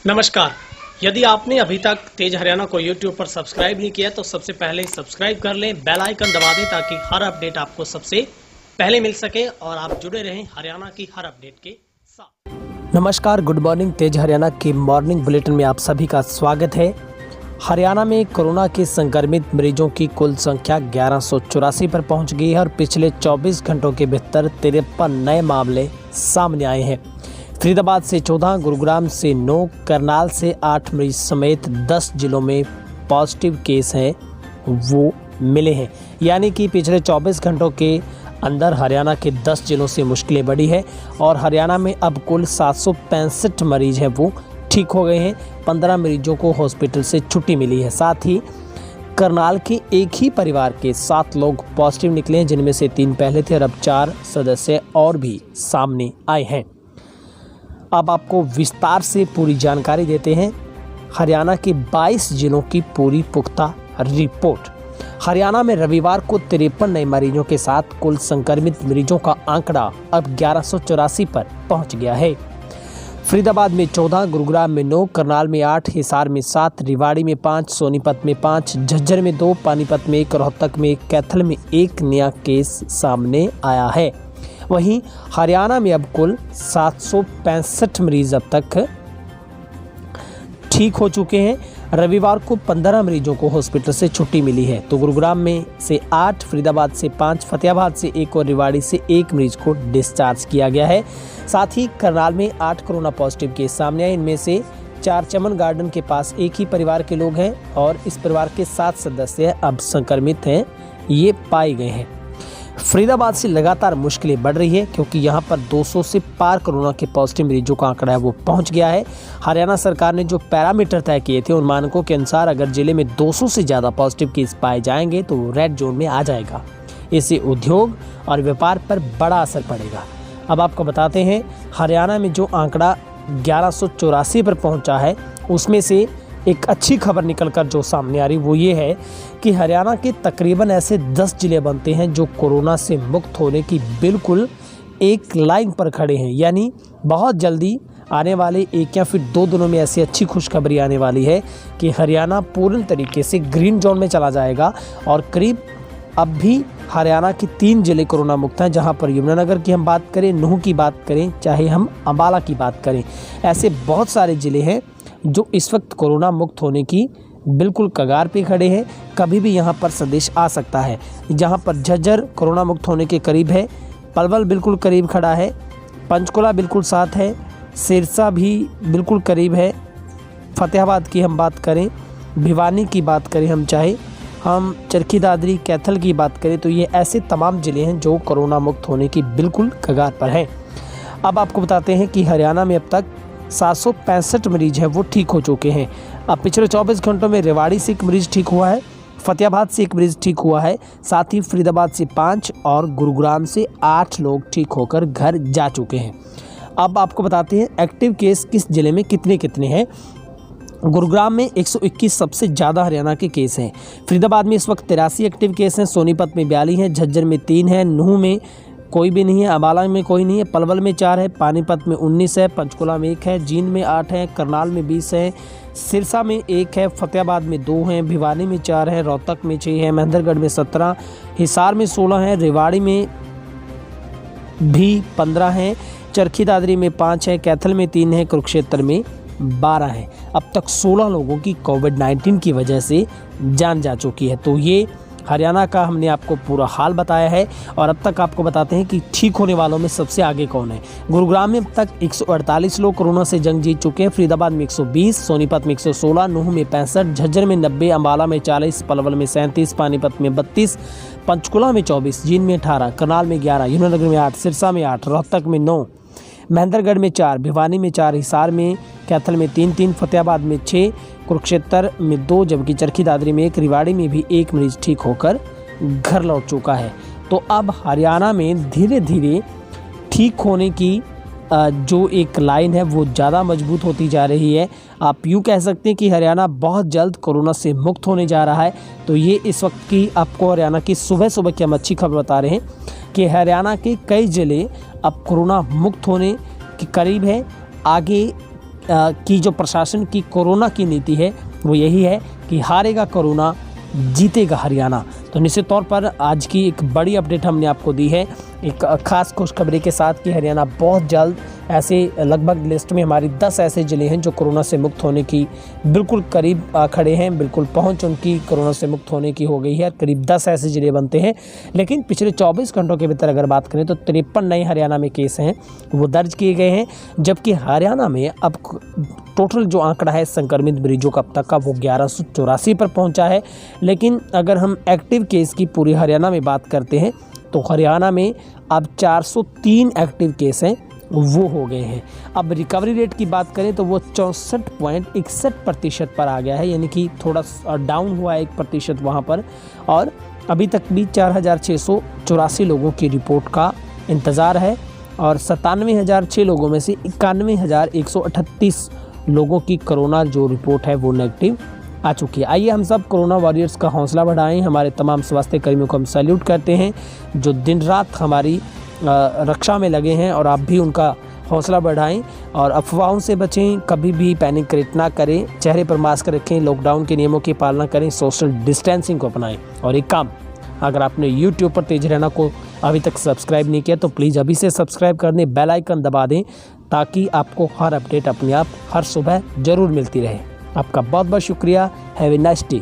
नमस्कार। यदि आपने अभी तक तेज हरियाणा को YouTube पर सब्सक्राइब नहीं किया तो सबसे पहले सब्सक्राइब कर लें, बेल आइकन दबा दें ताकि हर अपडेट आपको सबसे पहले मिल सके और आप जुड़े रहें हरियाणा की हर अपडेट के साथ। नमस्कार, गुड मॉर्निंग। तेज हरियाणा के मॉर्निंग बुलेटिन में आप सभी का स्वागत है। हरियाणा में कोरोना के संक्रमित मरीजों की कुल संख्या 1184 पर पहुंच गई है और पिछले 24 घंटों के भीतर 53 नए मामले सामने आए हैं। फरीदाबाद से 14, गुरुग्राम से 9, करनाल से 8 मरीज समेत 10 जिलों में पॉजिटिव केस हैं वो मिले हैं। यानी कि पिछले 24 घंटों के अंदर हरियाणा के 10 जिलों से मुश्किलें बढ़ी है और हरियाणा में अब कुल 765 मरीज हैं वो ठीक हो गए हैं। 15 मरीजों को हॉस्पिटल से छुट्टी मिली है। साथ ही करनाल के एक ही परिवार के 7 लोग पॉजिटिव निकले हैं, जिनमें से 3 पहले थे और अब 4 सदस्य और भी सामने आए हैं। अब आपको विस्तार से पूरी जानकारी देते हैं हरियाणा के 22 जिलों की पूरी पुख्ता रिपोर्ट। हरियाणा में रविवार को 53 नए मरीजों के साथ कुल संक्रमित मरीजों का आंकड़ा अब 1184 पर पहुंच गया है। फरीदाबाद में 14, गुरुग्राम में 9, करनाल में 8, हिसार में 7, रेवाड़ी में 5, सोनीपत में 5, झज्जर में 2, पानीपत में 1, रोहतक में 1, कैथल में 1 नया केस सामने आया है। वहीं हरियाणा में अब कुल 765 मरीज अब तक ठीक हो चुके हैं। रविवार को 15 मरीजों को हॉस्पिटल से छुट्टी मिली है। तो गुरुग्राम में से 8, फरीदाबाद से 5, फतेहाबाद से 1 और रेवाड़ी से 1 मरीज को डिस्चार्ज किया गया है। साथ ही करनाल में 8 कोरोना पॉजिटिव केस सामने आए। इनमें से 4 चमन गार्डन के पास एक ही परिवार के लोग हैं और इस परिवार के 7 सदस्य अब संक्रमित हैं, ये पाए गए हैं। फरीदाबाद से लगातार मुश्किलें बढ़ रही है क्योंकि यहां पर 200 से पार कोरोना के पॉजिटिव मरीजों का आंकड़ा है वो पहुंच गया है। हरियाणा सरकार ने जो पैरामीटर तय किए थे उन मानकों के अनुसार अगर जिले में 200 से ज़्यादा पॉजिटिव केस पाए जाएंगे तो रेड जोन में आ जाएगा। इससे उद्योग और व्यापार पर बड़ा असर पड़ेगा। अब आपको बताते हैं हरियाणा में जो आंकड़ा 1184 पर पहुँचा है उसमें से एक अच्छी खबर निकलकर जो सामने आ रही वो ये है कि हरियाणा के तकरीबन ऐसे 10 जिले बनते हैं जो कोरोना से मुक्त होने की बिल्कुल एक लाइन पर खड़े हैं। यानी बहुत जल्दी आने वाले 1 या फिर 2 दिनों में ऐसी अच्छी खुशखबरी आने वाली है कि हरियाणा पूर्ण तरीके से ग्रीन जोन में चला जाएगा और करीब अब भी हरियाणा के 3 जिले कोरोना मुक्त हैं, जहां पर यमुनानगर की हम बात करें, नूंह की बात करें, चाहे हम अम्बाला की बात करें, ऐसे बहुत सारे ज़िले हैं जो इस वक्त कोरोना मुक्त होने की बिल्कुल कगार पे खड़े हैं। कभी भी यहां पर संदेश आ सकता है। जहां पर झज्जर कोरोना मुक्त होने के करीब है, पलवल बिल्कुल करीब खड़ा है, पंचकुला बिल्कुल साथ है, सिरसा भी बिल्कुल करीब है, फतेहाबाद की हम बात करें, भिवानी की बात करें, हम चरखी दादरी, कैथल की बात करें तो ये ऐसे तमाम ज़िले हैं जो कोरोना मुक्त होने की बिल्कुल कगार पर हैं। अब आपको बताते हैं कि हरियाणा में अब तक 765 मरीज हैं वो ठीक हो चुके हैं। अब पिछले 24 घंटों में रेवाड़ी से 1 मरीज ठीक हुआ है, फतेहाबाद से 1 मरीज ठीक हुआ है, साथ ही फरीदाबाद से 5 और गुरुग्राम से 8 लोग ठीक होकर घर जा चुके हैं। अब आपको बताते हैं एक्टिव केस किस ज़िले में कितने कितने हैं। गुरुग्राम में 121 सबसे ज़्यादा हरियाणा के केस हैं। फरीदाबाद में इस वक्त 83 एक्टिव केस हैं, सोनीपत में 42 हैं, झज्जर में 3 हैं, नूंह में कोई भी नहीं है, अम्बाला में कोई नहीं है, पलवल में 4 है, पानीपत में 19 है, पंचकुला में 1 है, जींद में 8 है, करनाल में 20 है, सिरसा में 1 है, फतेहाबाद में 2 हैं, भिवानी में 4 है, रोहतक में 6 है, महेंद्रगढ़ में 17, हिसार में 16 है, रेवाड़ी में भी 15 हैं, चरखी दादरी में 5 है, कैथल में 3 है, कुरुक्षेत्र में 12 है। अब तक 16 लोगों की कोविड-19 की वजह से जान जा चुकी है। तो ये हरियाणा का हमने आपको पूरा हाल बताया है और अब तक आपको बताते हैं कि ठीक होने वालों में सबसे आगे कौन है। गुरुग्राम में अब तक 148 लोग कोरोना से जंग जीत चुके हैं। फरीदाबाद में 120, सोनीपत में 116, नूंह में 65, झज्जर में 90, अम्बाला में 40, पलवल में 37, पानीपत में 32, पंचकुला में 24, जींद में 18, करनाल में 11, यमुनानगर में 8, सिरसा में 8, रोहतक में 9, महेंद्रगढ़ में 4, भिवानी में 4, हिसार में, कैथल में 3, फतेहाबाद में 6, कुरुक्षेत्र में 2, जबकि चरखी दादरी में 1, रेवाड़ी में भी 1 मरीज ठीक होकर घर लौट चुका है। तो अब हरियाणा में धीरे धीरे ठीक होने की जो एक लाइन है वो ज़्यादा मजबूत होती जा रही है। आप यूँ कह सकते हैं कि हरियाणा बहुत जल्द कोरोना से मुक्त होने जा रहा है। तो ये इस वक्त की आपको हरियाणा की सुबह सुबह की हम अच्छी खबर बता रहे हैं कि हरियाणा के कई ज़िले अब कोरोना मुक्त होने के करीब है। आगे की जो प्रशासन की कोरोना की नीति है वो यही है कि हारेगा कोरोना, जीतेगा हरियाणा। तो निश्चित तौर पर आज की एक बड़ी अपडेट हमने आपको दी है, एक खास खुशखबरी के साथ कि हरियाणा बहुत जल्द ऐसे लगभग लिस्ट में हमारी 10 ऐसे ज़िले हैं जो कोरोना से मुक्त होने की बिल्कुल करीब खड़े हैं, बिल्कुल पहुंच उनकी कोरोना से मुक्त होने की हो गई है। करीब 10 ऐसे ज़िले बनते हैं। लेकिन पिछले 24 घंटों के भीतर अगर बात करें तो 53 नए हरियाणा में केस हैं वो दर्ज किए गए हैं, जबकि हरियाणा में अब टोटल जो आंकड़ा है संक्रमित मरीजों का अब तक का वो 1184 पर पहुँचा है। लेकिन अगर हम एक्टिव केस की पूरी हरियाणा में बात करते हैं तो हरियाणा में अब 403 एक्टिव केस हैं वो हो गए हैं। अब रिकवरी रेट की बात करें तो वो 64.61% पर आ गया है, यानी कि थोड़ा डाउन हुआ है 1% वहाँ पर। और अभी तक भी 4684 लोगों की रिपोर्ट का इंतज़ार है और 97,006 लोगों में से 91,138 लोगों की कोरोना जो रिपोर्ट है वो नेगेटिव आ चुकी है। आइए हम सब कोरोना वॉरियर्स का हौसला बढ़ाएं। हमारे तमाम स्वास्थ्य कर्मियों को हम सैल्यूट करते हैं जो दिन रात हमारी रक्षा में लगे हैं, और आप भी उनका हौसला बढ़ाएं और अफवाहों से बचें, कभी भी पैनिक ना करें, चेहरे पर मास्क रखें, लॉकडाउन के नियमों की पालना करें, सोशल डिस्टेंसिंग को अपनाएं। और एक काम, अगर आपने यूट्यूब पर तेज हरियाणा को अभी तक सब्सक्राइब नहीं किया तो प्लीज़ अभी से सब्सक्राइब कर दें, बेल आइकन दबा दें ताकि आपको हर अपडेट अपने आप हर सुबह ज़रूर मिलती रहे। आपका बहुत बहुत शुक्रिया। Have a nice day.